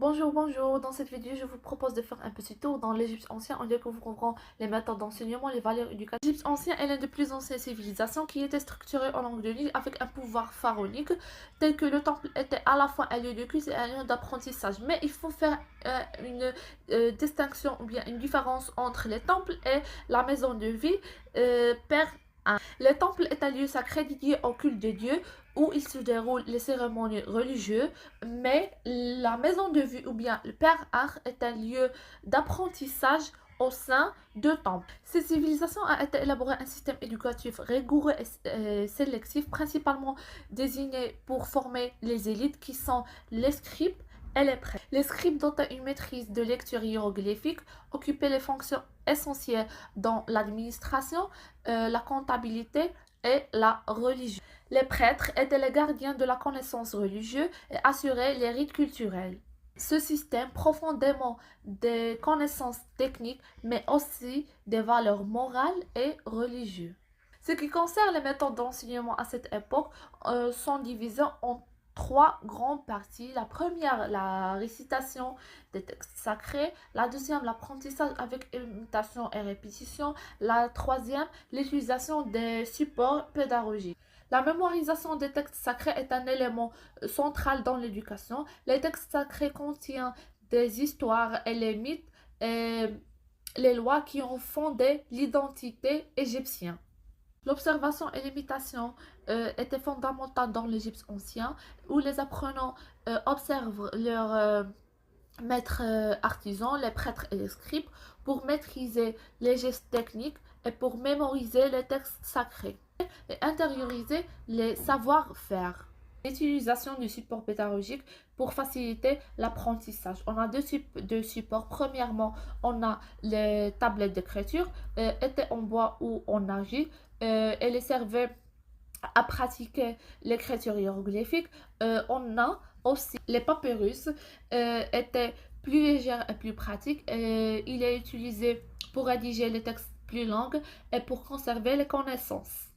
Bonjour, bonjour. Dans cette vidéo, je vous propose de faire un petit tour dans l'Égypte ancienne. On découvrira les méthodes d'enseignement, les valeurs éducatives. L'Égypte ancienne est l'une des plus anciennes civilisations qui était structurée en langue de Nil avec un pouvoir pharaonique tel que le temple était à la fois un lieu de culte et un lieu d'apprentissage. Mais il faut faire une distinction ou bien une différence entre les temples et la maison de vie per un. Le temple est un lieu sacré dédié au culte de Dieu où il se déroulent les cérémonies religieuses, mais la maison de vue ou bien le Père Art est un lieu d'apprentissage au sein de temples. Cette civilisation a été élaboré un système éducatif rigoureux et sélectif, principalement désigné pour former les élites qui sont les scribes et les prêtres. Les scribes dotaient une maîtrise de lecture hiéroglyphique, occupaient les fonctions essentielles dans l'administration, la comptabilité et la religion. Les prêtres étaient les gardiens de la connaissance religieuse et assuraient les rites culturels. Ce système profondément des connaissances techniques, mais aussi des valeurs morales et religieuses. Ce qui concerne les méthodes d'enseignement à cette époque sont divisées en trois grandes parties. La première, la récitation des textes sacrés. La deuxième, l'apprentissage avec imitation et répétition. La troisième, l'utilisation des supports pédagogiques. La mémorisation des textes sacrés est un élément central dans l'éducation. Les textes sacrés contiennent des histoires et les mythes et les lois qui ont fondé l'identité égyptienne. L'observation et l'imitation étaient fondamentales dans l'Égypte ancien, où les apprenants observent leurs maîtres artisans, les prêtres et les scribes, pour maîtriser les gestes techniques et pour mémoriser les textes sacrés et intérioriser les savoir-faire. L'utilisation du support pédagogique pour faciliter l'apprentissage. On a deux types de supports. Premièrement, on a les tablettes d'écriture, étaient en bois ou en argile. Elle servait à pratiquer l'écriture hiéroglyphique. On a aussi les papyrus, étaient plus légères et plus pratiques. Il est utilisé pour rédiger les textes plus longs et pour conserver les connaissances.